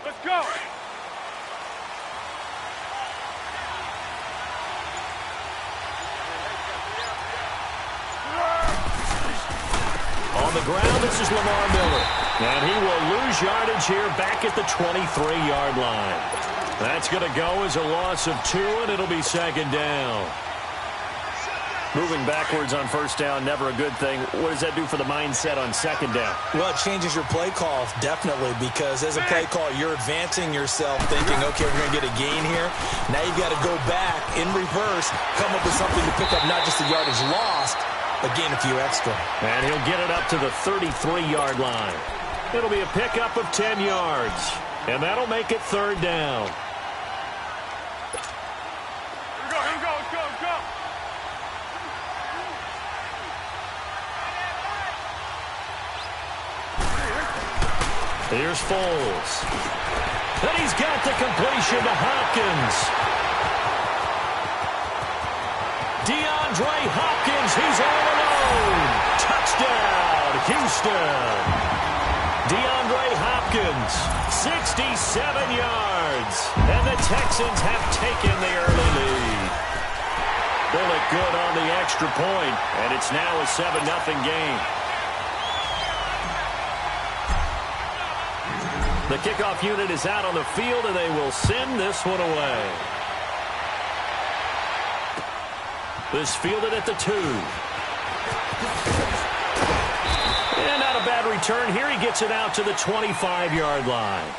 Let's go. On the ground, this is Lamar Miller. And he will lose yardage here back at the 23-yard line. That's going to go as a loss of 2, and it'll be second down. Moving backwards on first down, never a good thing. What does that do for the mindset on second down? Well, it changes your play call, definitely, because as a play call, you're advancing yourself, thinking, okay, we're going to get a gain here. Now you've got to go back in reverse, come up with something to pick up not just the yardage lost, but gain a few extra. And he'll get it up to the 33-yard line. It'll be a pickup of 10 yards, and that'll make it third down. Here we go, let's go, let's go. Here's Foles. And he's got the completion to Hopkins. DeAndre Hopkins, he's all alone. Touchdown, Houston. DeAndre Hopkins, 67 yards. And the Texans have taken the early lead. Bullet good on the extra point, and it's now a 7-0 game. The kickoff unit is out on the field, and they will send this one away. This fielded at the 2. And not a bad return here. He gets it out to the 25-yard line.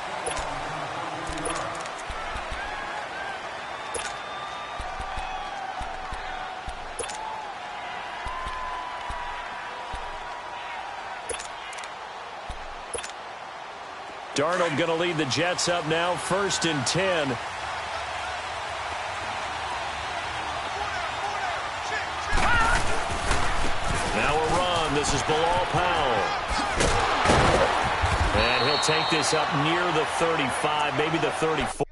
Darnold going to lead the Jets up now, 1st and 10. Now a run. This is Bilal Powell. And he'll take this up near the 35, maybe the 34.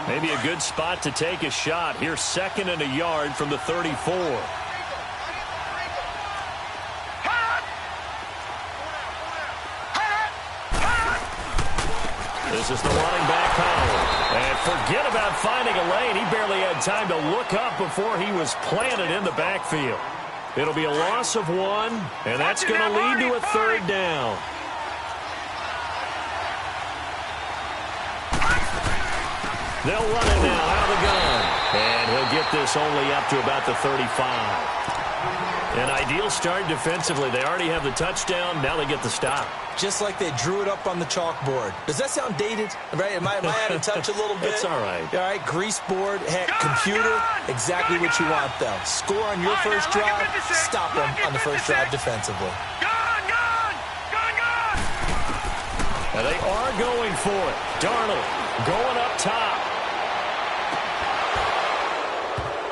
Maybe a good spot to take a shot. Here's 2nd and a yard from the 34. This is the running back, Powell. And forget about finding a lane. He barely had time to look up before he was planted in the backfield. It'll be a loss of 1, and that's going to lead to a third down. They'll run it now out of the gun. And he'll get this only up to about the 35. An ideal start defensively. They already have the touchdown. Now they get the stop. Just like they drew it up on the chalkboard. Does that sound dated? Right? Am I out of touch a little bit? It's all right. All right, grease board, heck, computer, exactly what you want, though. Score on your first drive, stop them on the first drive defensively. And they are going for it. Darnold going up top.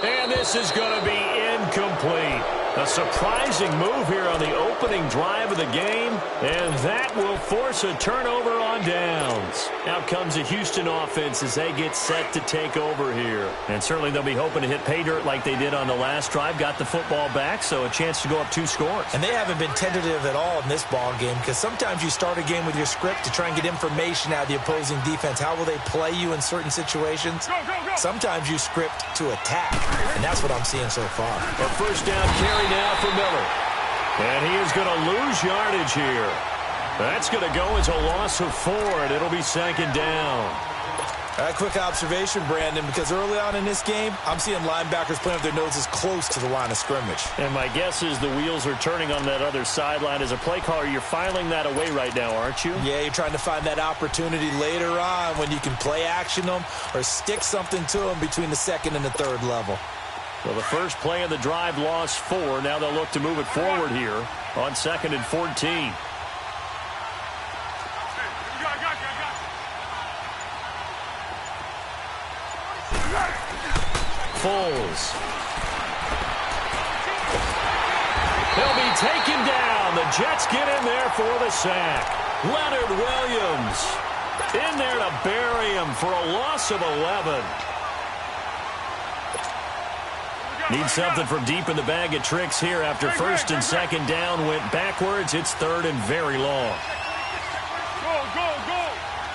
And this is going to be incomplete. A surprising move here on the opening drive of the game, and that will force a turnover on downs. Out comes the Houston offense as they get set to take over here. And certainly they'll be hoping to hit pay dirt like they did on the last drive. Got the football back, so a chance to go up 2 scores. And they haven't been tentative at all in this ball game, because sometimes you start a game with your script to try and get information out of the opposing defense. How will they play you in certain situations? Sometimes you script to attack, and that's what I'm seeing so far. A first down carry now for Miller. And he is going to lose yardage here. That's going to go as a loss of 4, and it'll be second down. Quick observation, Brandon, because early on in this game, I'm seeing linebackers playing with their noses close to the line of scrimmage. And my guess is the wheels are turning on that other sideline. As a play caller, you're filing that away right now, aren't you? Yeah, you're trying to find that opportunity later on when you can play action them or stick something to them between the second and the third level. Well, the first play of the drive lost 4. Now they'll look to move it forward here on 2nd and 14. Foles. He'll be taken down. The Jets get in there for the sack. Leonard Williams in there to bury him for a loss of 11. Need something from deep in the bag of tricks here after 1st and 2nd down went backwards. It's 3rd and very long. Go, go, go.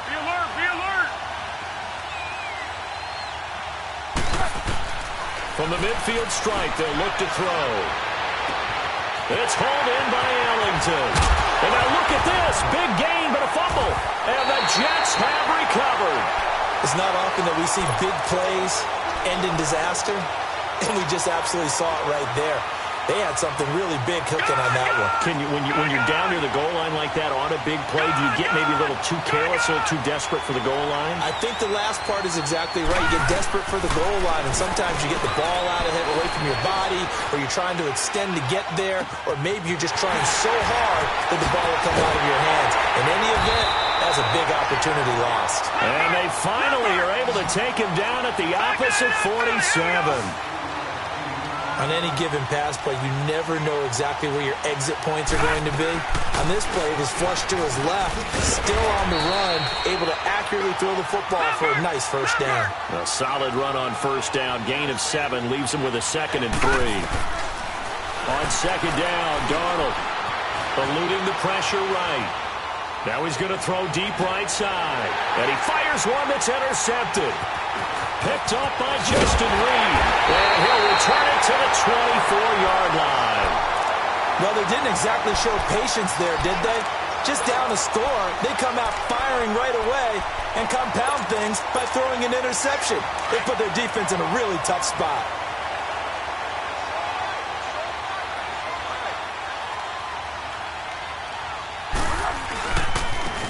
Be alert, be alert. From the midfield stripe, they'll look to throw. It's hauled in by Ellington. And now look at this. Big gain, but a fumble. And the Jets have recovered. It's not often that we see big plays end in disaster, and we just absolutely saw it right there. They had something really big cooking on that one. Can you, when you're down near the goal line like that on a big play, do you get maybe a little too careless, a little too desperate for the goal line? I think the last part is exactly right. You get desperate for the goal line, and sometimes you get the ball out of it away from your body, or you're trying to extend to get there, or maybe you're just trying so hard that the ball will come out of your hands. In any event, that's a big opportunity lost. And they finally are able to take him down at the opposite 47. On any given pass play, you never know exactly where your exit points are going to be. On this play, it was flushed to his left, still on the run, able to accurately throw the football for a nice first down. A solid run on first down. Gain of 7 leaves him with a 2nd and 3. On 2nd down, Darnold eluding the pressure right. Now he's going to throw deep right side. And he fires one that's intercepted. Picked up by Justin Reed. And he'll return it to the 24-yard line. Well, they didn't exactly show patience there, did they? Just down a score, they come out firing right away and compound things by throwing an interception. They put their defense in a really tough spot.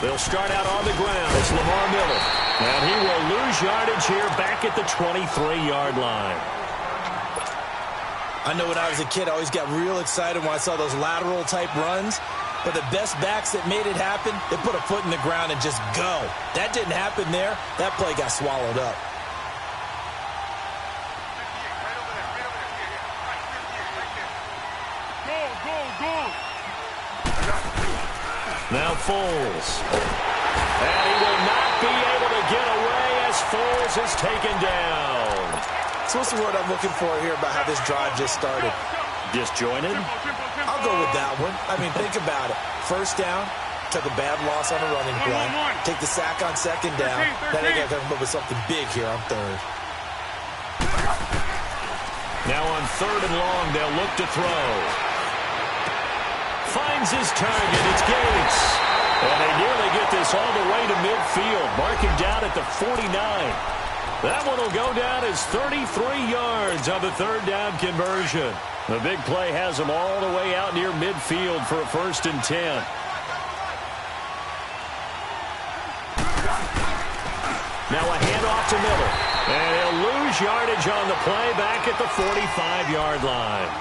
They'll start out on the ground. It's Lamar Miller. And he will lose yardage here back at the 23-yard line. I know when I was a kid, I always got real excited when I saw those lateral-type runs. But the best backs that made it happen, they put a foot in the ground and just go. That didn't happen there. That play got swallowed up. Go, go, go. Now Foles. And he will not be able to get away as Foles is taken down. So what's the word I'm looking for here about how this drive just started? Disjointed? I'll go with that one. I mean, think about it. First down, took a bad loss on a running play. Take the sack on 2nd down. Then they got to come up with something big here on 3rd. Now on 3rd and long, they'll look to throw. Finds his target. It's Gates. And they nearly get this all the way to midfield. Marking down at the 49. That one will go down as 33 yards on the 3rd down conversion. The big play has them all the way out near midfield for a 1st and 10. Now a handoff to Miller. And he'll lose yardage on the play back at the 45-yard line.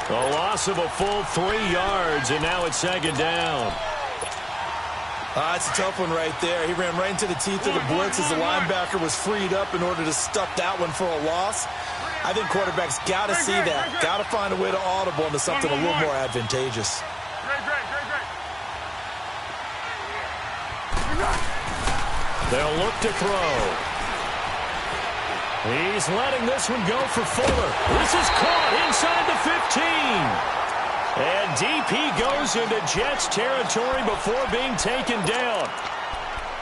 A loss of a full 3 yards, and now it's 2nd down. It's a tough one right there. He ran right into the teeth of the blitz as the linebacker was freed up in order to stuff that one for a loss. I think quarterbacks got to see that. Got to find a way to audible into something a little more advantageous. They'll look to throw. He's letting this one go for Fuller. This is caught inside the 15. And DP goes into Jets territory before being taken down.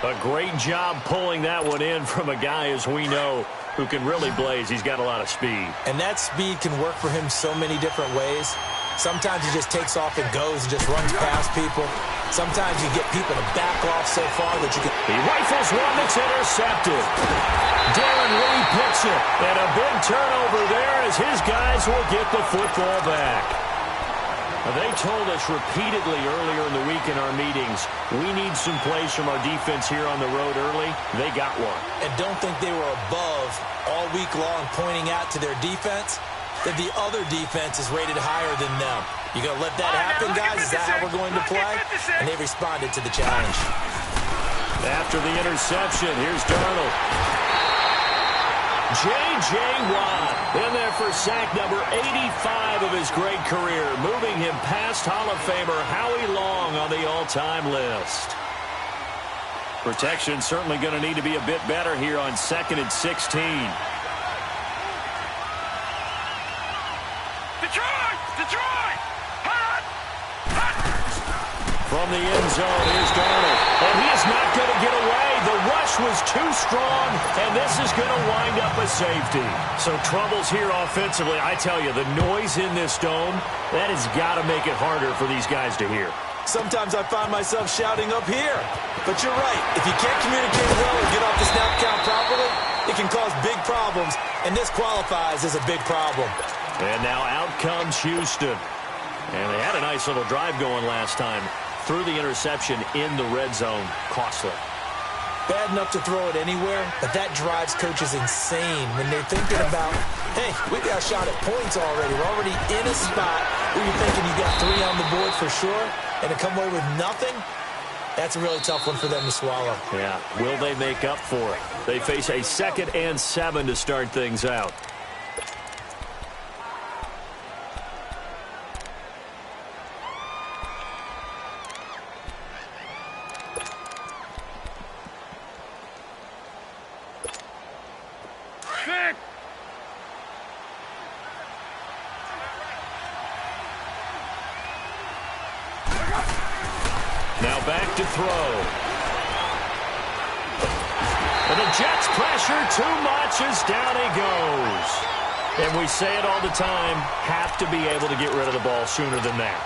A great job pulling that one in from a guy, as we know, who can really blaze. He's got a lot of speed. And that speed can work for him so many different ways. Sometimes he just takes off and goes and just runs past people. Sometimes you get people to back off so far that you can... He rifles one that's intercepted. Darren Lee picks it. And a big turnover there as his guys will get the football back. They told us repeatedly earlier in the week in our meetings, we need some plays from our defense here on the road early. They got one. And don't think they were above all week long pointing out to their defense that the other defense is rated higher than them. You going to let that happen, guys? Is that how we're going to play? And they responded to the challenge. After the interception, here's Darnold. J.J. Watt in there for sack number 85 of his great career, moving him past Hall of Famer Howie Long on the all-time list. Protection certainly going to need to be a bit better here on 2nd and 16. Detroit! Hot! From the end zone, here's Darnold. And he is not going to get away. The rush was too strong, and this is going to wind up a safety. So troubles here offensively. I tell you, the noise in this dome, that has got to make it harder for these guys to hear. Sometimes I find myself shouting up here. But you're right. If you can't communicate well and get off the snap count properly, it can cause big problems, and this qualifies as a big problem. And now out comes Houston. And they had a nice little drive going last time. Threw the interception in the red zone. Costly. Bad enough to throw it anywhere, but that drives coaches insane when they're thinking about, hey, we got a shot at points already. We're already in a spot where you're thinking you got 3 on the board for sure, and to come away with nothing, that's a really tough one for them to swallow. Yeah, will they make up for it? They face a 2nd and 7 to start things out. Now back to throw. And the Jets pressure too much as down he goes. And we say it all the time, have to be able to get rid of the ball sooner than that.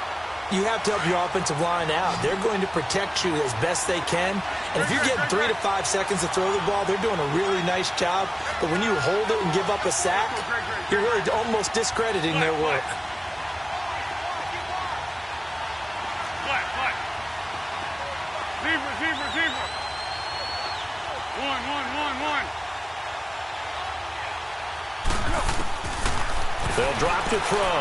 You have to help your offensive line out. They're going to protect you as best they can. And if you're getting 3 to 5 seconds to throw the ball, they're doing a really nice job. But when you hold it and give up a sack, you're really almost discrediting their work. Receiver. One. They'll drop to throw.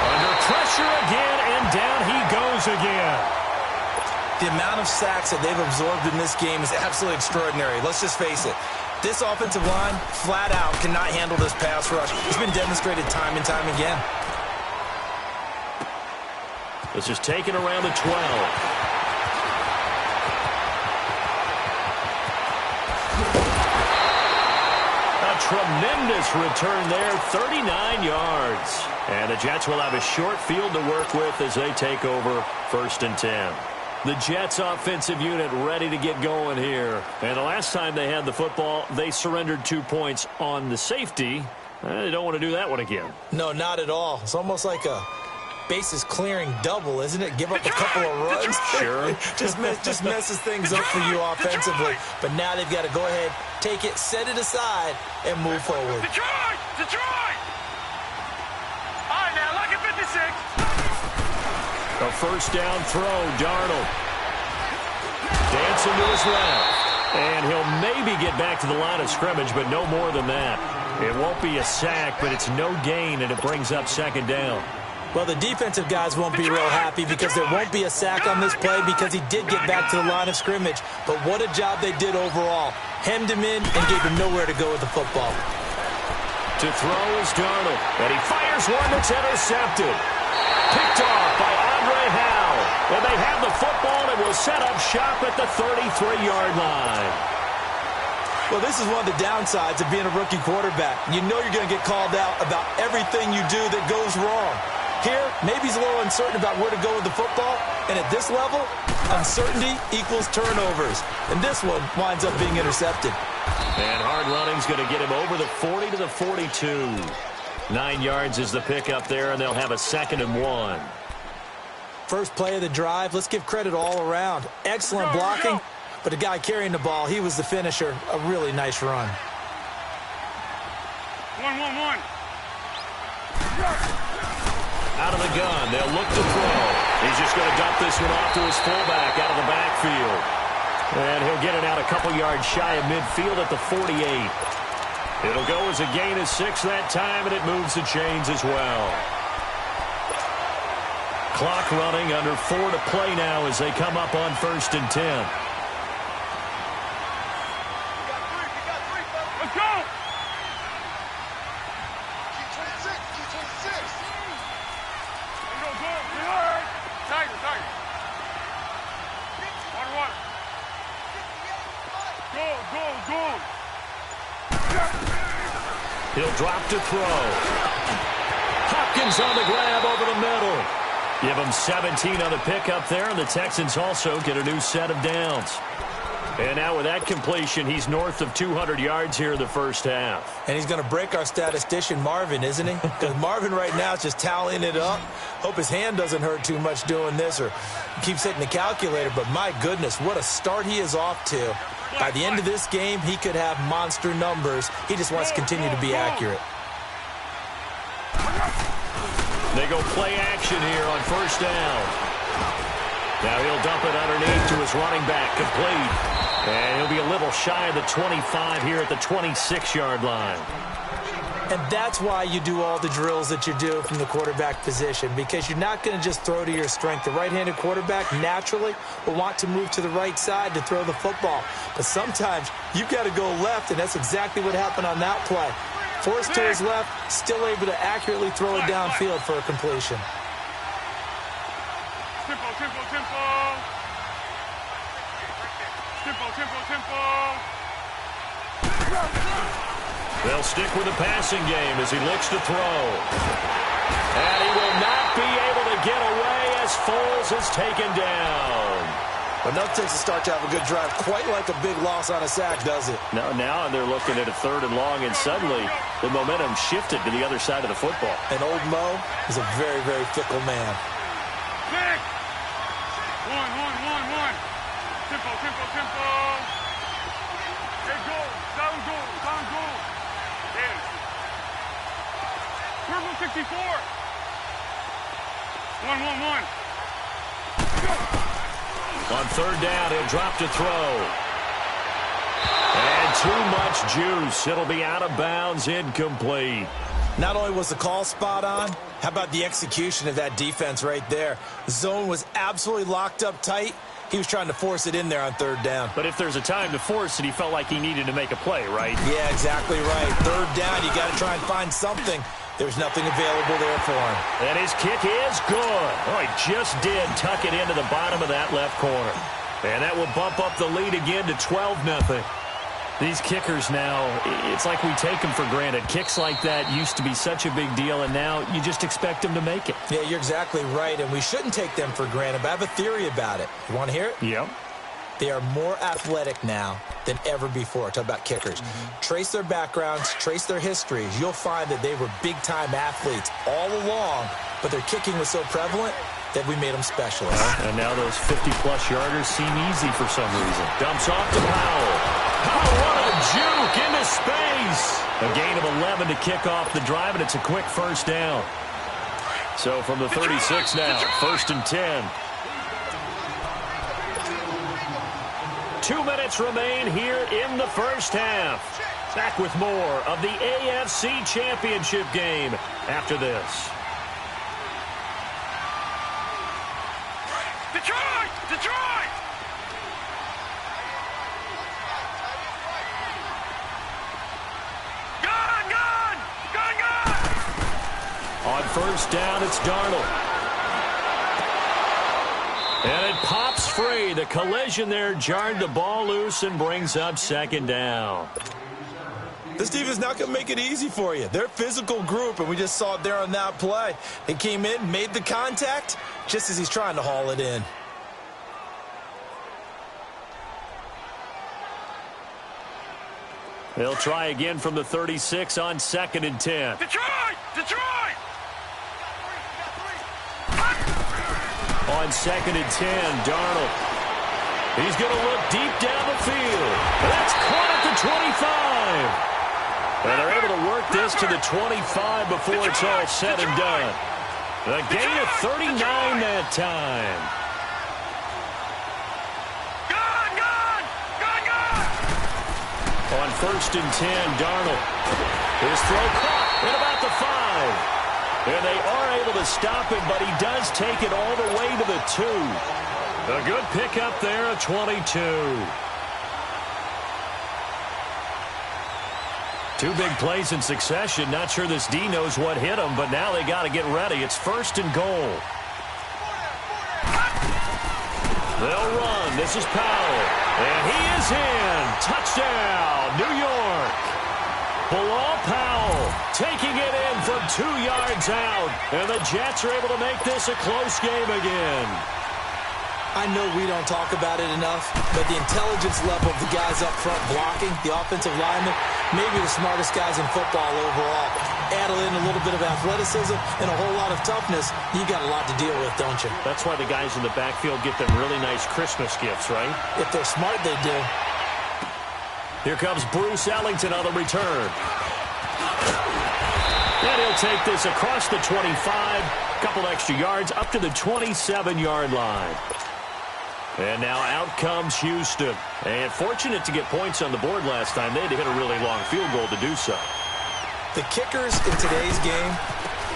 Under pressure again, and down he goes again. The amount of sacks that they've absorbed in this game is absolutely extraordinary. Let's just face it. This offensive line, flat out, cannot handle this pass rush. It's been demonstrated time and time again. This is taken around the 12. Tremendous return there, 39 yards. And the Jets will have a short field to work with as they take over 1st and 10. The Jets offensive unit ready to get going here. And the last time they had the football, they surrendered 2 points on the safety. They don't want to do that one again. No, not at all. It's almost like a bases clearing double, isn't it? Give up a couple of runs. Sure. just messes things up for you offensively. But now they've got to go ahead, take it, set it aside, and move forward. Detroit! All right, now, look at 56. A first down throw, Darnold. Dancing to his left. And he'll maybe get back to the line of scrimmage, but no more than that. It won't be a sack, but it's no gain, and it brings up 2nd down. Well, the defensive guys won't be real happy because there won't be a sack on this play because he did get back to the line of scrimmage. But what a job they did overall. Hemmed him in and gave him nowhere to go with the football. To throw is Darnold. And he fires one that's intercepted. Picked off by Andre Howe. And they have the football and will set up shop at the 33-yard line. Well, this is one of the downsides of being a rookie quarterback. You know you're going to get called out about everything you do that goes wrong. Here, maybe he's a little uncertain about where to go with the football. And at this level, uncertainty equals turnovers. And this one winds up being intercepted. And hard running's going to get him over the 40 to the 42. 9 yards is the pickup there, and they'll have a 2nd and 1. First play of the drive, let's give credit all around. Excellent blocking, but the guy carrying the ball, he was the finisher. A really nice run. 1-1-1. Out of the gun, they'll look to throw. He's just going to dump this one off to his fullback out of the backfield. And he'll get it out a couple yards shy of midfield at the 48. It'll go as a gain of 6 that time, and it moves the chains as well. Clock running, under 4 to play now as they come up on 1st and 10. Let's go! Tiger. Water. Go. He'll drop to throw. Hopkins on the grab over the middle. Give him 17 on the pickup there, and the Texans also get a new set of downs. And now with that completion, he's north of 200 yards here in the first half. And he's going to break our statistician, Marvin, isn't he? Because Marvin right now is just tallying it up. Hope his hand doesn't hurt too much doing this or keeps hitting the calculator. But my goodness, what a start he is off to. By the end of this game, he could have monster numbers. He just wants to continue to be accurate. They go play action here on 1st down. Now he'll dump it underneath to his running back, complete. And he'll be a little shy of the 25 here at the 26-yard line. And that's why you do all the drills that you do from the quarterback position, because you're not going to just throw to your strength. The right-handed quarterback naturally will want to move to the right side to throw the football. But sometimes you've got to go left, and that's exactly what happened on that play. Forced to his left, still able to accurately throw it downfield for a completion. Tempo. They'll stick with the passing game as he looks to throw. And he will not be able to get away as Foles is taken down. But nothing takes a start to have a good drive, quite like a big loss on a sack, does it? Now they're looking at a 3rd and long, and suddenly the momentum shifted to the other side of the football. And old Mo is a very, very fickle man. Pick! One. Tempo. Hey, go. Down go. Yes. Purple 64. 1-1-1. On 3rd down, he'll drop to throw. And too much juice. It'll be out of bounds, incomplete. Not only was the call spot on, how about the execution of that defense right there? The zone was absolutely locked up tight. He was trying to force it in there on 3rd down. But if there's a time to force it, he felt like he needed to make a play, right? Yeah, exactly right. 3rd down, you got to try and find something. There's nothing available there for him. And his kick is good. Oh, he just did tuck it into the bottom of that left corner. And that will bump up the lead again to 12-0. These kickers now, it's like we take them for granted. Kicks like that used to be such a big deal, and now you just expect them to make it. Yeah, you're exactly right, and we shouldn't take them for granted, but I have a theory about it. You want to hear it? Yep. They are more athletic now than ever before. Talk about kickers. Trace their backgrounds, trace their histories. You'll find that they were big-time athletes all along, but their kicking was so prevalent that we made them specialists. And now those 50-plus yarders seem easy for some reason. Dumps off to Powell. Oh, what a juke into space. A gain of 11 to kick off the drive, and it's a quick 1st down. So from the 36 now, 1st and 10. 2 minutes remain here in the first half. Back with more of the AFC Championship game after this. Detroit! Gun! On 1st down, it's Darnold. And it pops free. The collision there jarred the ball loose and brings up 2nd down. This team is not going to make it easy for you. They're a physical group, and we just saw it there on that play. They came in, made the contact, just as he's trying to haul it in. They'll try again from the 36 on 2nd and 10. Detroit! Detroit! On 2nd and 10, Darnold. He's going to look deep down the field. That's caught at the 25. And they're able to work this to the 25 before it's all said and done. A gain of 39 that time. On 1st and 10, Darnold. His throw caught at about the 5. And they are able to stop him, but he does take it all the way to the 2. A good pickup there of 22. 2 big plays in succession. Not sure this D knows what hit him, but now they got to get ready. It's 1st and goal. They'll run. This is Powell. And he is in. Touchdown, New York. Bilal Powell taking it in from 2 yards out. And the Jets are able to make this a close game again. I know we don't talk about it enough, but the intelligence level of the guys up front blocking, the offensive linemen, maybe the smartest guys in football overall. Add in a little bit of athleticism and a whole lot of toughness, you got a lot to deal with, don't you? That's why the guys in the backfield get them really nice Christmas gifts, right? If they're smart, they do. Here comes Bruce Ellington on the return. And he'll take this across the 25, a couple extra yards up to the 27-yard line. And now out comes Houston. And fortunate to get points on the board last time. They had to hit a really long field goal to do so. The kickers in today's game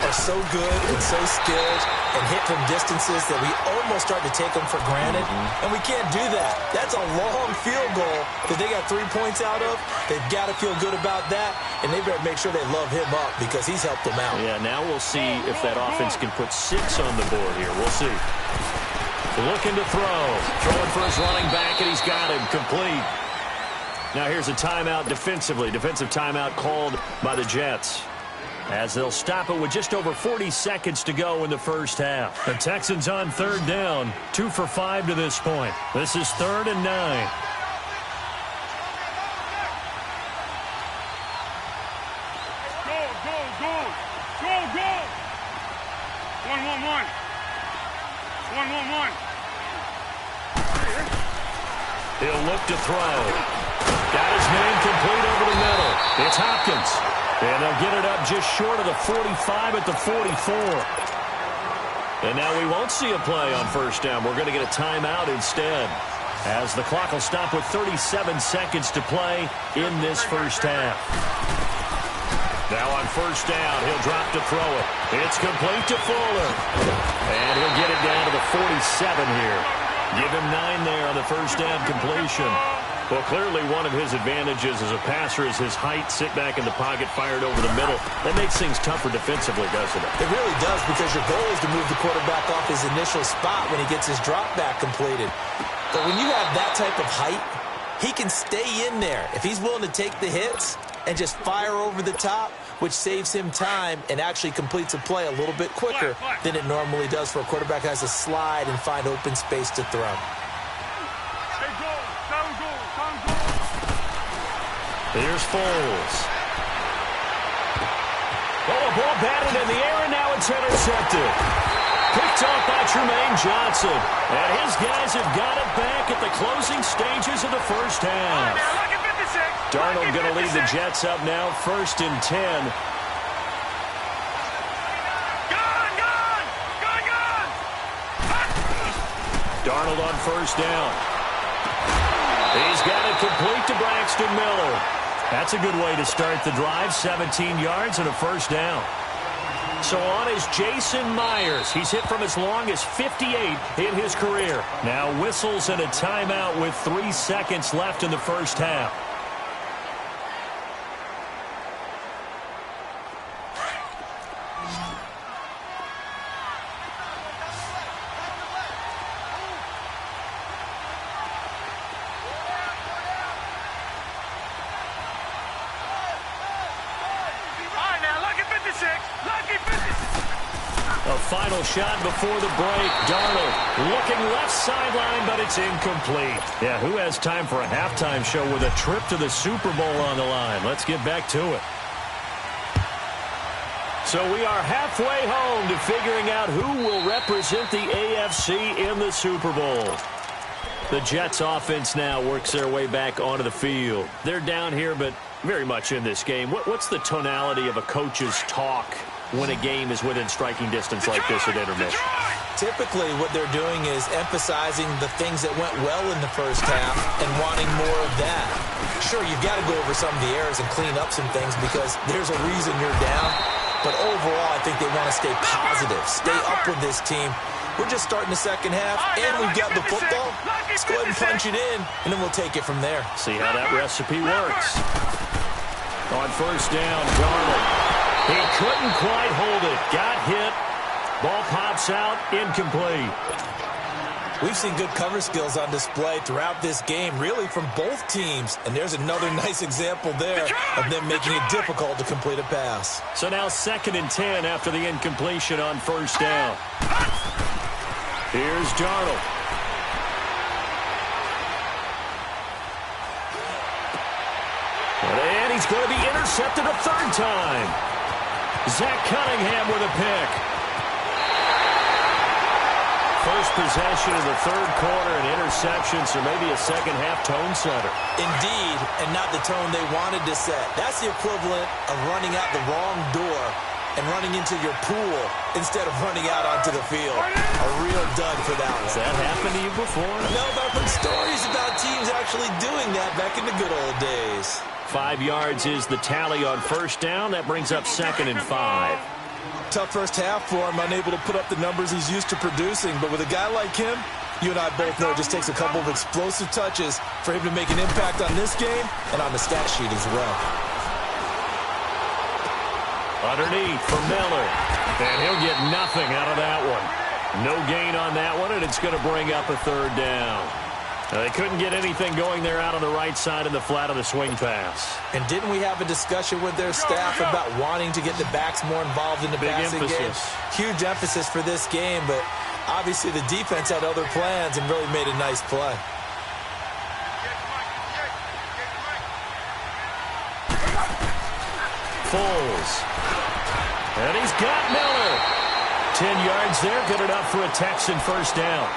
are so good and so skilled and hit from distances that we almost start to take them for granted. And we can't do that. That's a long field goal that they got 3 points out of. They've got to feel good about that, and they better make sure they love him up because he's helped them out. Yeah, now we'll see if that offense can put 6 on the board here. We'll see. Looking to throw. Throwing for his running back, and he's got him complete. Now here's a timeout defensively. Defensive timeout called by the Jets, as they'll stop it with just over 40 seconds to go in the first half. The Texans on 3rd down, 2 for 5 to this point. This is 3rd and 9. Go! 1-1-1. 1-1-1. He'll look to throw. Got his man complete over the middle. It's Hopkins. And they'll get it up just short of the 45 at the 44. And now we won't see a play on 1st down. We're going to get a timeout instead, as the clock will stop with 37 seconds to play in this first half. Now on 1st down, he'll drop to throw it. It's complete to Fuller. And he'll get it down to the 47 here. Give him 9 there on the 1st down completion. Well, clearly one of his advantages as a passer is his height. Sit back in the pocket, fired over the middle. That makes things tougher defensively, doesn't it? It really does, because your goal is to move the quarterback off his initial spot when he gets his drop back completed. But when you have that type of height, he can stay in there. If he's willing to take the hits and just fire over the top, which saves him time and actually completes a play a little bit quicker than it normally does for a quarterback who has to slide and find open space to throw. Here's Foles. Oh, a ball batted in the air, and now it's intercepted. Picked off by Tremaine Johnson. And his guys have got it back at the closing stages of the first half. Darnold going to lead the Jets up now, 1st and 10. Darnold on 1st down. He's got it complete to Braxton Miller. That's a good way to start the drive. 17 yards and a 1st down. So on is Jason Myers. He's hit from as long as 58 in his career. Now whistles and a timeout with 3 seconds left in the first half. A final shot before the break. Darnold looking left sideline, but it's incomplete. Yeah, who has time for a halftime show with a trip to the Super Bowl on the line? Let's get back to it. So we are halfway home to figuring out who will represent the AFC in the Super Bowl. The Jets offense now works their way back onto the field. They're down here, but very much in this game. What's the tonality of a coach's talk when a game is within striking distance like this at intermission? Typically, what they're doing is emphasizing the things that went well in the first half and wanting more of that. Sure, you've got to go over some of the errors and clean up some things because there's a reason you're down. But overall, I think they want to stay positive, stay up with this team. We're just starting the second half, and we've got the football. Let's go ahead and punch it in, and then we'll take it from there. See how that recipe works. On first down, Darnold. He couldn't quite hold it. Got hit. Ball pops out, incomplete. We've seen good cover skills on display throughout this game, really from both teams. And there's another nice example there of them making it difficult to complete a pass. So now 2nd and 10 after the incompletion on first down. Here's Darnold. And he's going to be intercepted a 3rd time. Zach Cunningham with a pick. First possession of the 3rd quarter and interception, so maybe a second-half tone setter. Indeed, and not the tone they wanted to set. That's the equivalent of running out the wrong door and running into your pool instead of running out onto the field. A real dud for that one. Has that happened to you before? No, but I've heard stories about teams actually doing that back in the good old days. 5 yards is the tally on first down. That brings up 2nd and 5. Tough first half for him, unable to put up the numbers he's used to producing. But with a guy like him, you and I both know it just takes a couple of explosive touches for him to make an impact on this game and on the stat sheet as well. Underneath for Miller. And he'll get nothing out of that one. No gain on that one, and it's going to bring up a 3rd down. They couldn't get anything going there out on the right side in the flat of the swing pass. And didn't we have a discussion with their staff about wanting to get the backs more involved in the passing game? Huge emphasis for this game, but obviously the defense had other plans and really made a nice play. Foles. And he's got Miller. 10 yards there, good enough for a Texan first down.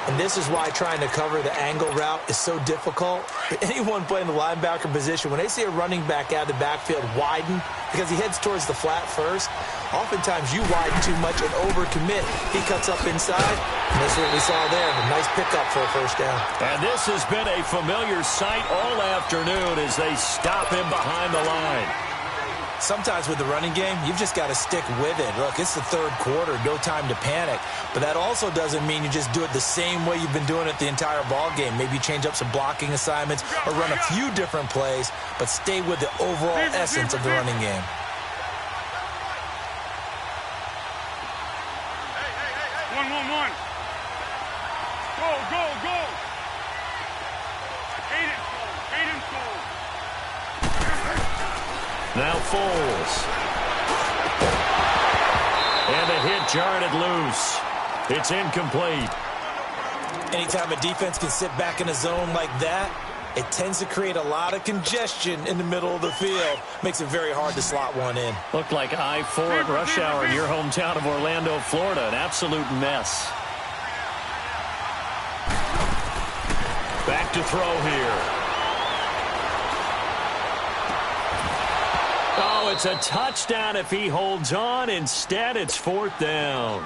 And this is why trying to cover the angle route is so difficult. But anyone playing the linebacker position, when they see a running back out of the backfield widen because he heads towards the flat first, oftentimes you widen too much and overcommit. He cuts up inside, and that's what we saw there. A nice pickup for a first down. And this has been a familiar sight all afternoon as they stop him behind the line. Sometimes with the running game, you've just got to stick with it. Look, it's the 3rd quarter, no time to panic. But that also doesn't mean you just do it the same way you've been doing it the entire ball game. Maybe you change up some blocking assignments or run a few different plays, but stay with the overall essence of the running game. One. Go. Aiden Cole. Now Foles. And the hit jarred it loose. It's incomplete. Anytime a defense can sit back in a zone like that, it tends to create a lot of congestion in the middle of the field. Makes it very hard to slot one in. Looked like I-4 at rush hour in your hometown of Orlando, Florida. An absolute mess. Back to throw here. Oh, it's a touchdown if he holds on. Instead, it's 4th down.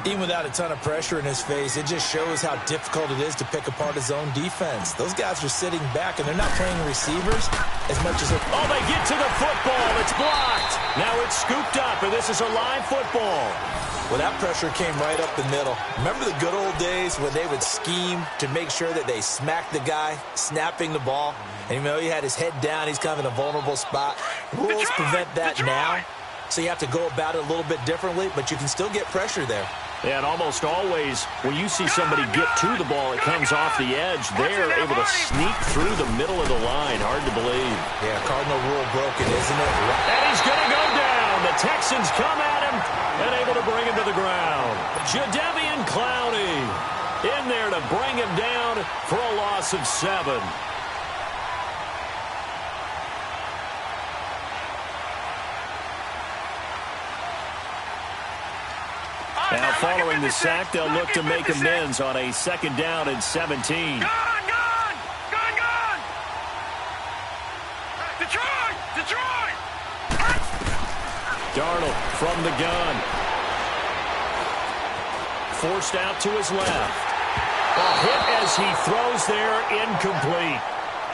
Even without a ton of pressure in his face, it just shows how difficult it is to pick apart his own defense. Those guys are sitting back, and they're not playing receivers as much as... Oh, they get to the football. It's blocked. Now it's scooped up, and this is a live football. Well, that pressure came right up the middle. Remember the good old days when they would scheme to make sure that they smacked the guy snapping the ball? And even though he had his head down, he's kind of in a vulnerable spot. Rules prevent that now, so you have to go about it a little bit differently, but you can still get pressure there. Yeah, and almost always when you see somebody get to the ball, it comes off the edge. They're able to sneak through the middle of the line. Hard to believe. Yeah, cardinal rule broken, isn't it? And he's going to go down. The Texans come at him and able to bring him to the ground. Jadeveon Clowney in there to bring him down for a loss of 7. following the sack, they'll look to make amends on a 2nd down and 17. Gone! Detroit! Darnold from the gun. Forced out to his left. A hit as he throws there, incomplete.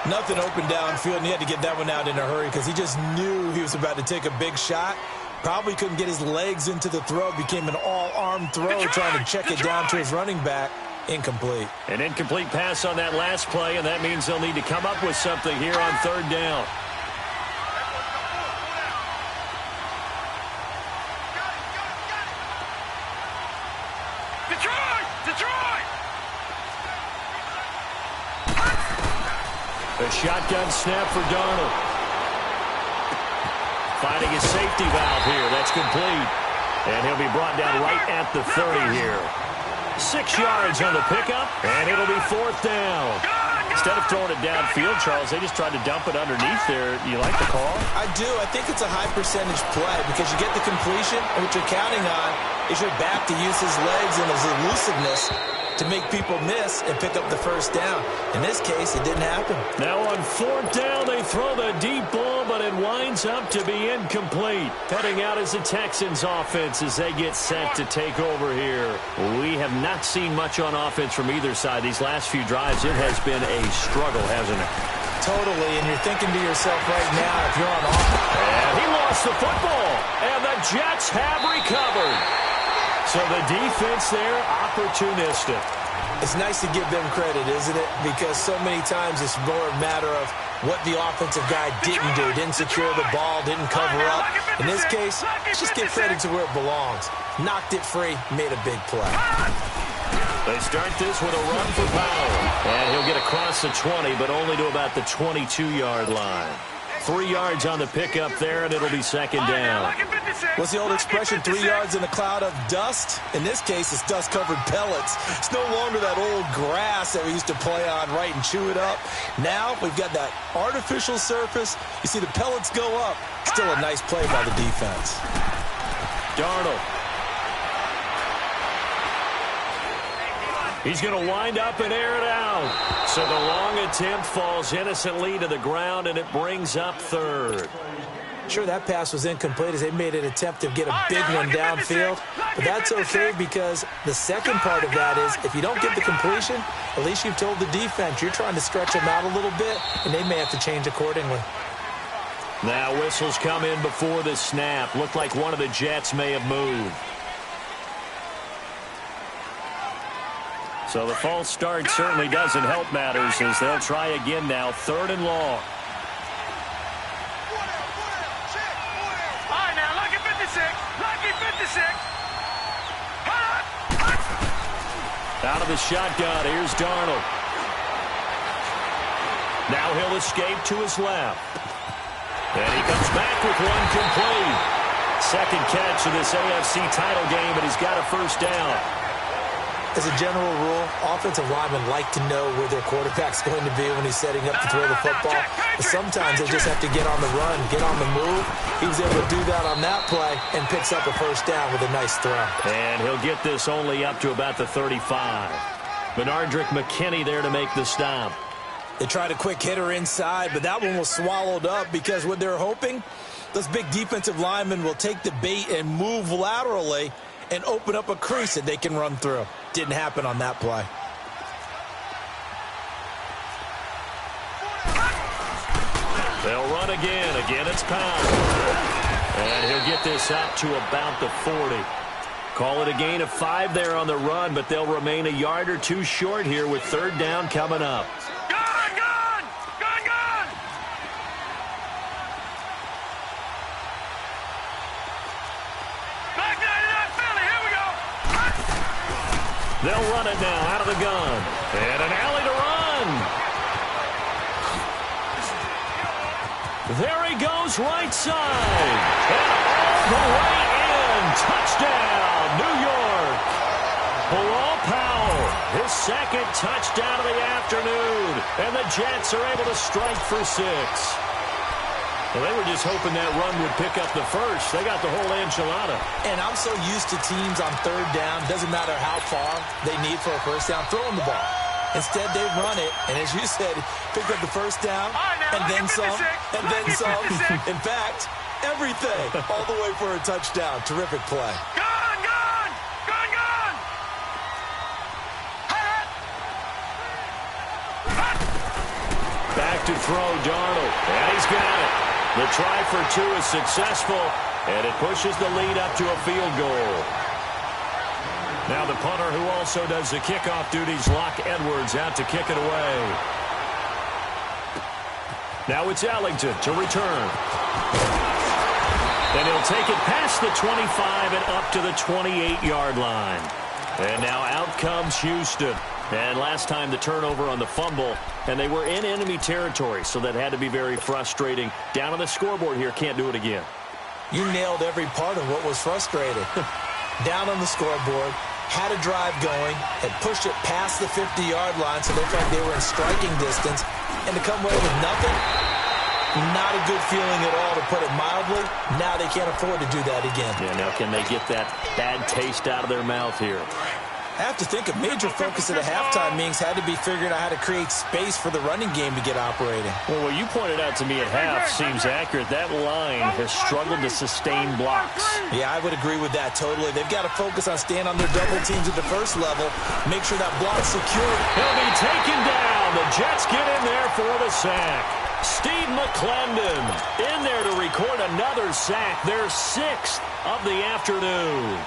Nothing open downfield, and he had to get that one out in a hurry because he just knew he was about to take a big shot. Probably couldn't get his legs into the throw. Became an all-arm throw, trying to check it down to his running back. Incomplete. An incomplete pass on that last play, and that means they'll need to come up with something here on 3rd down. Detroit! A shotgun snap for Darnold. Finding his safety valve here. That's complete. And he'll be brought down right at the 30 here. 6 yards on the pickup, and it'll be 4th down. Instead of throwing it downfield, Charles, they just tried to dump it underneath there. You like the call? I do. I think it's a high-percentage play because you get the completion, and what you're counting on is your back to use his legs and his elusiveness to make people miss and pick up the 1st down. In this case, it didn't happen. Now on 4th down, they throw the deep ball, but it winds up to be incomplete. Heading out is the Texans offense as they get set to take over here. We have not seen much on offense from either side. These last few drives, it has been a struggle, hasn't it? Totally, and you're thinking to yourself right now, if you're on offense. And he lost the football, and the Jets have recovered. So the defense there, opportunistic. It's nice to give them credit, isn't it? Because so many times it's more a matter of what the offensive guy didn't do. Didn't secure the ball, didn't cover up. In this case, let's just give credit to where it belongs. Knocked it free, made a big play. They start this with a run for power. And he'll get across the 20, but only to about the 22-yard line. 3 yards on the pickup there, and it'll be 2nd down. What's the old expression, 3 yards in a cloud of dust? In this case, it's dust-covered pellets. It's no longer that old grass that we used to play on, right, and chew it up. Now we've got that artificial surface. You see the pellets go up. Still a nice play by the defense. Darnold. He's going to wind up and air it out. So the long attempt falls innocently to the ground, and it brings up 3rd. Sure, that pass was incomplete as they made an attempt to get a big one downfield. But that's okay because the second part of that is if you don't get the completion, at least you've told the defense you're trying to stretch them out a little bit, and they may have to change accordingly. Now whistles come in before the snap. Looked like one of the Jets may have moved. So the false start certainly doesn't help matters as they'll try again now. 3rd and long. All right, now, lucky 56. Lucky 56. Out of the shotgun, here's Darnold. Now he'll escape to his left. And he comes back with one complete. 2nd catch of this AFC title game, and he's got a 1st down. As a general rule, offensive linemen like to know where their quarterback's going to be when he's setting up to throw the football. But sometimes they just have to get on the run, get on the move. He was able to do that on that play and picks up a 1st down with a nice throw. And he'll get this only up to about the 35. Benardrick McKinney there to make the stop. They tried a quick hitter inside, but that one was swallowed up because what they're hoping, those big defensive linemen will take the bait and move laterally and open up a crease that they can run through. Didn't happen on that play. They'll run again. Again, it's Powell. And he'll get this up to about the 40. Call it a gain of 5 there on the run, but they'll remain a yard or two short here with 3rd down coming up. They'll run it now out of the gun. And an alley to run. There he goes right side. And all the way in. Touchdown, New York. Bilal Powell, his 2nd touchdown of the afternoon. And the Jets are able to strike for 6. Well, they were just hoping that run would pick up the first. They got the whole enchilada. And I'm so used to teams on third down, doesn't matter how far they need for a first down, throwing the ball. Instead, they run it, and as you said, pick up the first down, and then some, and then some. In fact, everything, all the way for a touchdown. Terrific play. Gone, gone! Gone, gone! Back to throw, Darnold. And he's got it. The try for two is successful, and it pushes the lead up to a field goal. Now the punter, who also does the kickoff duties, Locke Edwards, out to kick it away. Now it's Ellington to return. And he'll take it past the 25 and up to the 28-yard line. And now out comes Houston. And last time the turnover on the fumble, and they were in enemy territory, so that had to be very frustrating. Down on the scoreboard here, can't do it again. You nailed every part of what was frustrating. Down on the scoreboard, had a drive going, had pushed it past the 50-yard line, so they felt like they were in striking distance, and to come away with nothing, not a good feeling at all, to put it mildly. Now they can't afford to do that again. Yeah, now can they get that bad taste out of their mouth here? I have to think a major focus of the halftime meetings had to be figuring out how to create space for the running game to get operating. Well, what you pointed out to me at half seems accurate. That line has struggled to sustain blocks. Yeah, I would agree with that totally. They've got to focus on staying on their double teams at the first level, make sure that block's secure. He'll be taken down. The Jets get in there for the sack. Steve McClendon in there to record another sack, their sixth of the afternoon.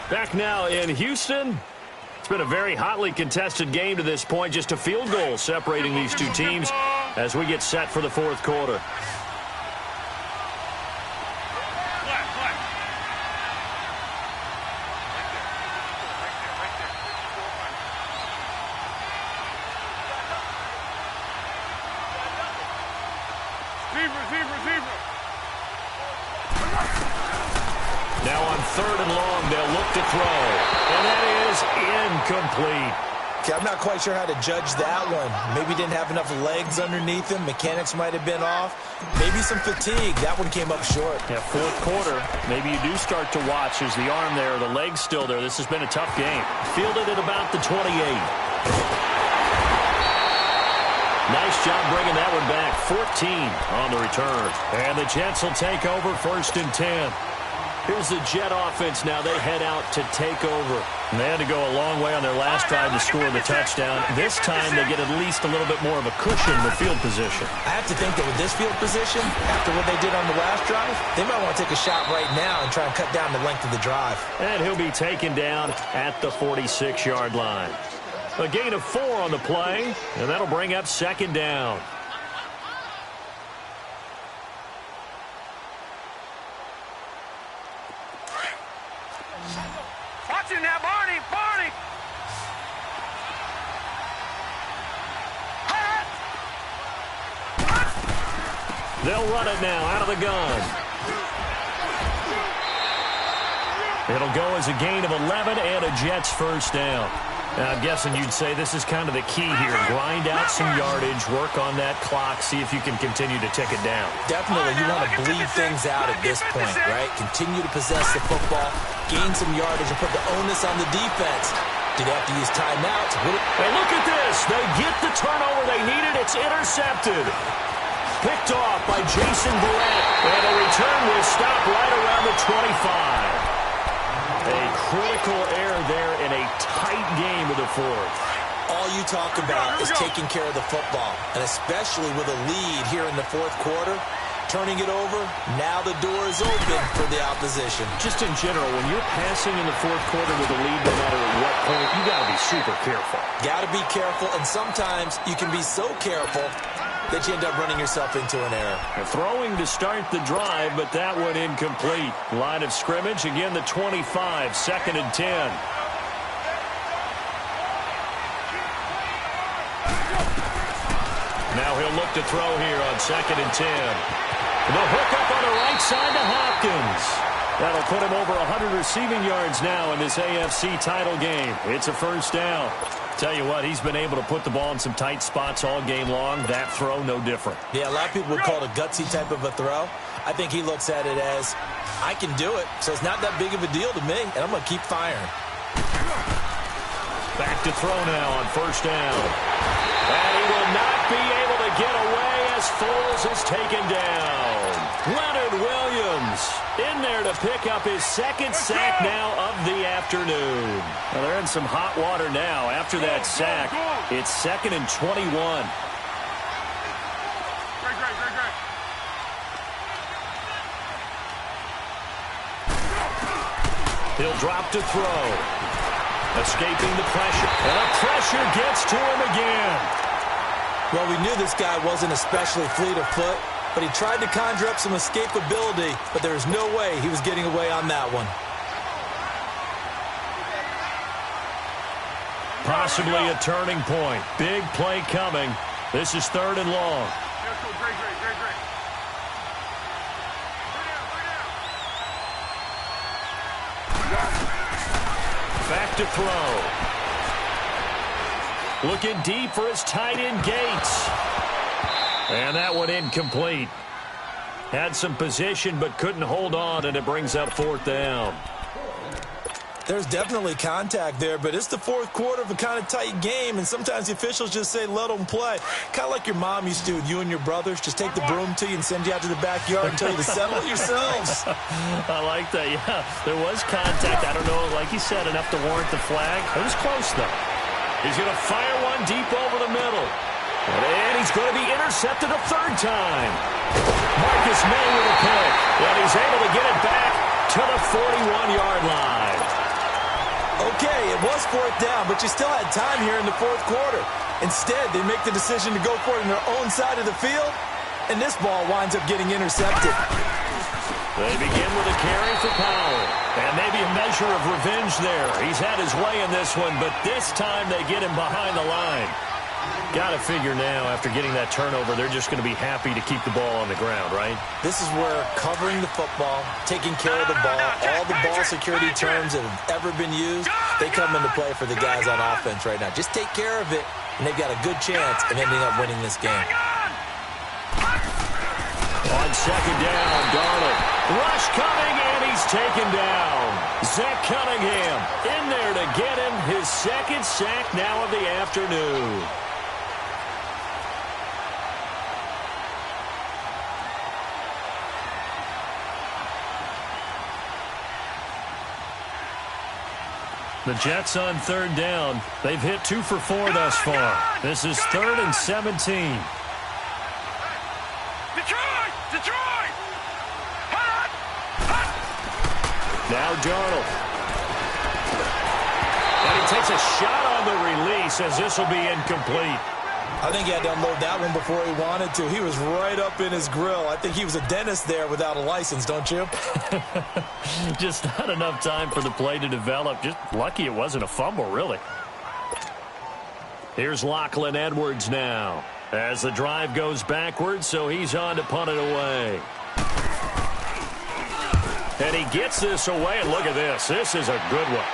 Back now in Houston. It's been a very hotly contested game to this point. Just a field goal separating these two teams as we get set for the fourth quarter. Now on third and long, they'll look to throw. And that is incomplete. Okay, I'm not quite sure how to judge that one. Maybe didn't have enough legs underneath him. Mechanics might have been off. Maybe some fatigue. That one came up short. Yeah, fourth quarter, maybe you do start to watch as the arm there, the leg's still there. This has been a tough game. Fielded at about the 28. Nice job bringing that one back. 14 on the return. And the Jets will take over first and 10. Here's the Jet offense now. They head out to take over. And they had to go a long way on their last drive to score the touchdown. This time they get at least a little bit more of a cushion with field position. I have to think that with this field position, after what they did on the last drive, they might want to take a shot right now and try and cut down the length of the drive. And he'll be taken down at the 46-yard line. A gain of 4 on the play, and that'll bring up second down. Watch him now, Barney! Barney! They'll run it now out of the gun. It'll go as a gain of 11 and a Jets first down. Now, I'm guessing you'd say this is kind of the key here. Grind out some yardage, work on that clock, see if you can continue to tick it down. Definitely, you want to bleed things out at this point, right? Continue to possess the football, gain some yardage, and put the onus on the defense. Do they have to use timeouts? And look at this. They get the turnover they needed. It's intercepted. Picked off by Jason Barrett. And a return will stop right around the 25. A critical error there in a tight game of the fourth. All you talk about is taking care of the football, and especially with a lead here in the fourth quarter, turning it over, now the door is open for the opposition. Just in general, when you're passing in the fourth quarter with a lead, no matter at what point, you got to be super careful. Got to be careful, and sometimes you can be so careful that you end up running yourself into an error. Throwing to start the drive, but that one incomplete. Line of scrimmage, again the 25, second and 10. Now he'll look to throw here on second and 10. The hook up on the right side to Hopkins. That'll put him over 100 receiving yards now in this AFC title game. It's a first down. Tell you what, he's been able to put the ball in some tight spots all game long. That throw, no different. Yeah, a lot of people would call it a gutsy type of a throw. I think he looks at it as, I can do it, so it's not that big of a deal to me, and I'm going to keep firing. Back to throw now on first down. And he will not be able to get away as Foles is taken down. Leonard Williams in there to pick up his second sack now of the afternoon. Well, they're in some hot water now. After that sack, it's 2nd and 21. He'll drop to throw. Escaping the pressure. And the pressure gets to him again. Well, we knew this guy wasn't especially fleet of foot, but he tried to conjure up some escapability, but there was no way he was getting away on that one. Possibly a turning point. Big play coming. This is 3rd and long. Back to throw. Looking deep for his tight end Gates. And that one incomplete. Had some position but couldn't hold on, and it brings up 4th down. There's definitely contact there, but it's the 4th quarter of a kind of tight game, and sometimes the officials just say, let them play. Kind of like your mom used to with you and your brothers. Just take the broom to you and send you out to the backyard and tell you to settle it yourselves. I like that, yeah. There was contact. I don't know, like you said, enough to warrant the flag. It was close, though. He's going to fire one deep over the middle. And he's going to be intercepted a 3rd time. Marcus May with a pick. And he's able to get it back to the 41-yard line. Okay, it was 4th down, but you still had time here in the 4th quarter. Instead, they make the decision to go for it on their own side of the field, and this ball winds up getting intercepted. They begin with a carry for Powell, and maybe a measure of revenge there. He's had his way in this one, but this time they get him behind the line. Got to figure now, after getting that turnover, they're just going to be happy to keep the ball on the ground, right? This is where covering the football, taking care of the ball, all the ball security terms that have ever been used, they come into play for the guys on offense right now. Just take care of it, and they've got a good chance of ending up winning this game. On 2nd down, Darnold. Rush coming, and he's taken down. Zach Cunningham in there to get him his 2nd sack now of the afternoon. The Jets on 3rd down. They've hit 2 for 4 thus far. This is 3rd and 17. Detroit! Detroit! Hot! Hot! Now Darnold. And he takes a shot on the release as this will be incomplete. I think he had to unload that one before he wanted to. He was right up in his grill. I think he was a dentist there without a license, don't you? Just not enough time for the play to develop. Just lucky it wasn't a fumble, really. Here's Lachlan Edwards now as the drive goes backwards, so he's on to punt it away. And he gets this away, and look at this. This is a good one.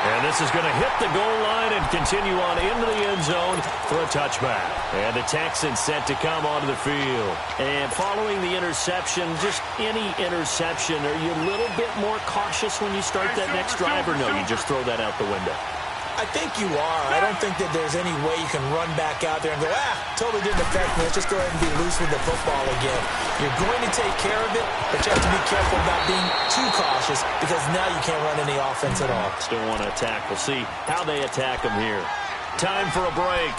And this is going to hit the goal line and continue on into the end zone for a touchback. And the Texans set to come onto the field. And following the interception, just any interception, are you a little bit more cautious when you start that next drive, or no, you just throw that out the window? I think you are. I don't think that there's any way you can run back out there and go, totally didn't affect me. Let's just go ahead and be loose with the football again. You're going to take care of it, but you have to be careful about being too cautious because now you can't run any offense at all. Still want to attack. We'll see how they attack them here. Time for a break.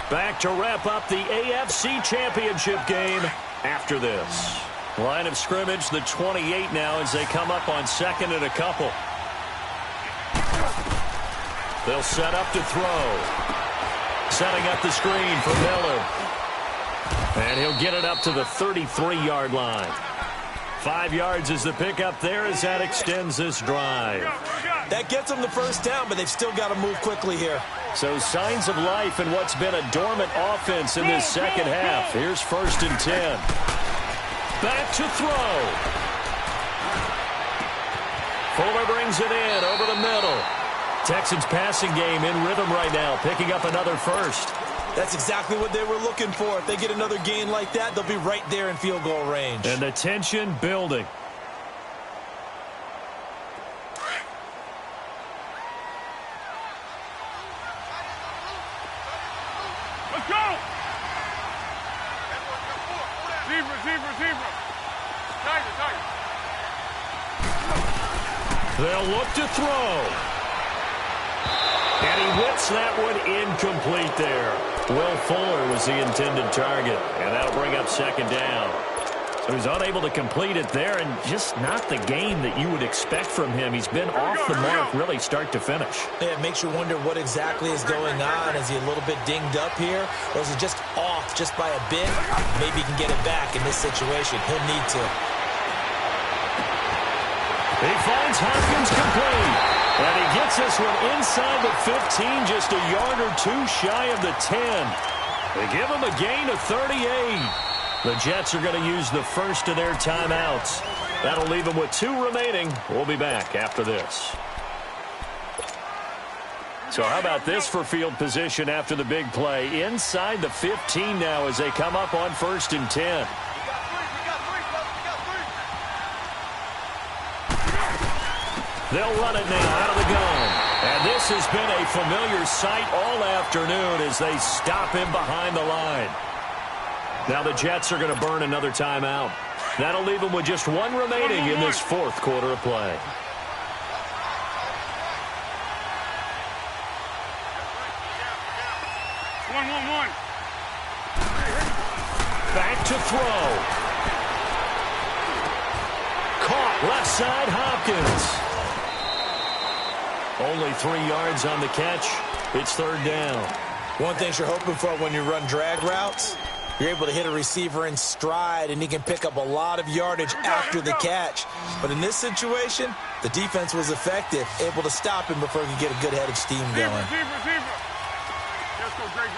Back to wrap up the AFC Championship game after this. Line of scrimmage, the 28 now as they come up on 2nd and a couple. They'll set up to throw. Setting up the screen for Miller. And he'll get it up to the 33-yard line. 5 yards is the pickup there as that extends this drive. That gets them the first down, but they've still got to move quickly here. So signs of life in what's been a dormant offense in this second half. Here's 1st and 10. Back to throw. Fuller brings it in over the middle. Texans passing game in rhythm right now, picking up another first. That's exactly what they were looking for. If they get another gain like that, they'll be right there in field goal range. And the tension building. Let's go! Zebra. Tiger. They'll look to throw. And he whips that one incomplete there. Will Fuller was the intended target, and that'll bring up 2nd down. So he's unable to complete it there, and just not the game that you would expect from him. He's been off the mark really start to finish. Yeah, it makes you wonder what exactly is going on. Is he a little bit dinged up here, or is he just off just by a bit? Maybe he can get it back in this situation. He'll need to. He finds Hopkins complete. And he gets this one inside the 15, just a yard or two shy of the 10. They give him a gain of 38. The Jets are going to use the first of their timeouts. That'll leave them with 2 remaining. We'll be back after this. So how about this for field position after the big play? Inside the 15 now as they come up on 1st and 10. They'll run it now out of the gun. And this has been a familiar sight all afternoon as they stop him behind the line. Now the Jets are going to burn another timeout. That'll leave them with just 1 remaining in this 4th quarter of play. One. Back to throw. Caught left side Hopkins. Only 3 yards on the catch. It's 3rd down. One thing you're hoping for when you run drag routes, you're able to hit a receiver in stride, and he can pick up a lot of yardage after the catch. But in this situation, the defense was effective, able to stop him before he could get a good head of steam going. Zebra. Let's go, great.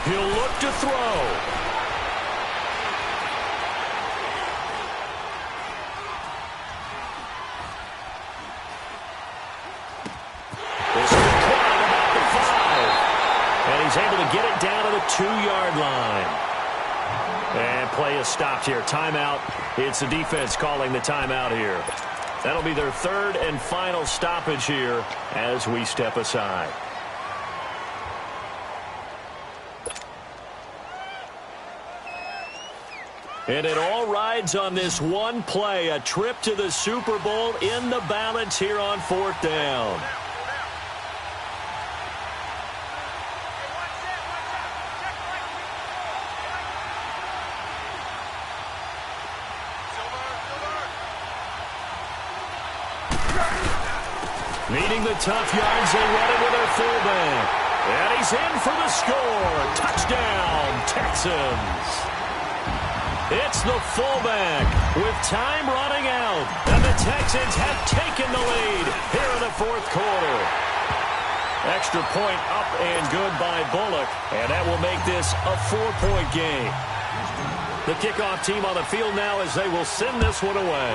He'll look to throw. He's able to get it down to the 2-yard line. And play is stopped here. Timeout. It's the defense calling the timeout here. That'll be their 3rd and final stoppage here as we step aside. And it all rides on this one play. A trip to the Super Bowl in the balance here on 4th down. Needing the tough yards, they run it with their fullback. And he's in for the score. Touchdown, Texans. It's the fullback with time running out. And the Texans have taken the lead here in the 4th quarter. Extra point up and good by Bullock. And that will make this a 4-point game. The kickoff team on the field now as they will send this one away.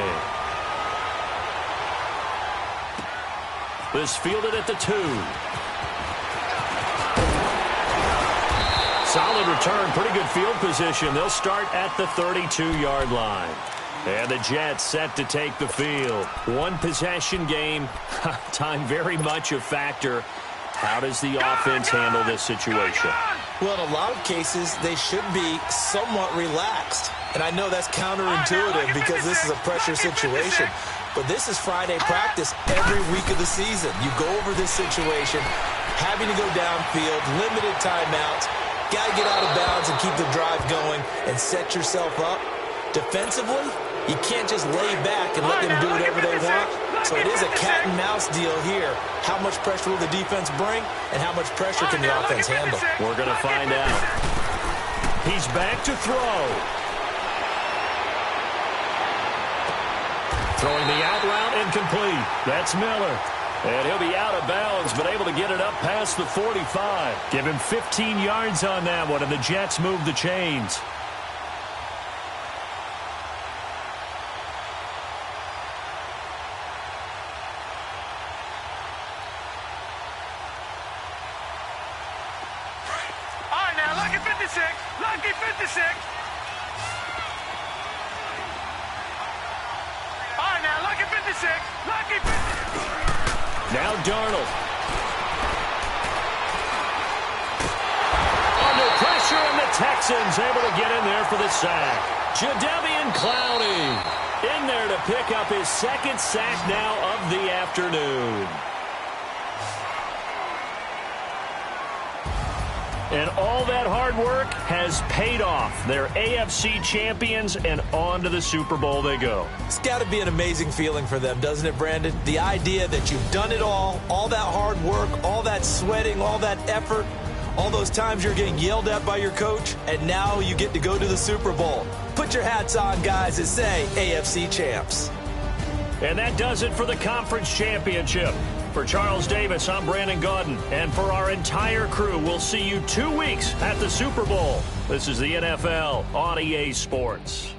This fielded at the 2. Solid return, pretty good field position. They'll start at the 32-yard line. And the Jets set to take the field. 1 possession game. Time very much a factor. How does the offense handle this situation? Well, in a lot of cases, they should be somewhat relaxed. And I know that's counterintuitive because this is a pressure situation. But this is Friday practice every week of the season. You go over this situation, having to go downfield, limited timeouts, got to get out of bounds and keep the drive going and set yourself up. Defensively, You can't just lay back and let them do whatever they want. So it is a cat and mouse deal here. How much pressure will the defense bring, and how much pressure can the offense handle? We're going to find out. He's back to throw. Throwing the out route incomplete. That's Miller. And he'll be out of bounds, but able to get it up past the 45. Give him 15 yards on that one, and the Jets move the chains. All right, now, lucky 56. Lucky 56. All right, now, lucky 56. Lucky 56. Now Darnold. Under pressure, and the Texans able to get in there for the sack. Jadeveon Clowney in there to pick up his second sack now of the afternoon. And all that hard work has paid off. They're AFC champions, and on to the Super Bowl they go. It's got to be an amazing feeling for them, doesn't it, Brandon? The idea that you've done it all that hard work, all that sweating, all that effort, all those times you're getting yelled at by your coach, and now you get to go to the Super Bowl. Put your hats on, guys, and say AFC champs. And that does it for the conference championship. For Charles Davis, I'm Brandon Gaudin. And for our entire crew, we'll see you 2 weeks at the Super Bowl. This is the NFL on EA Sports.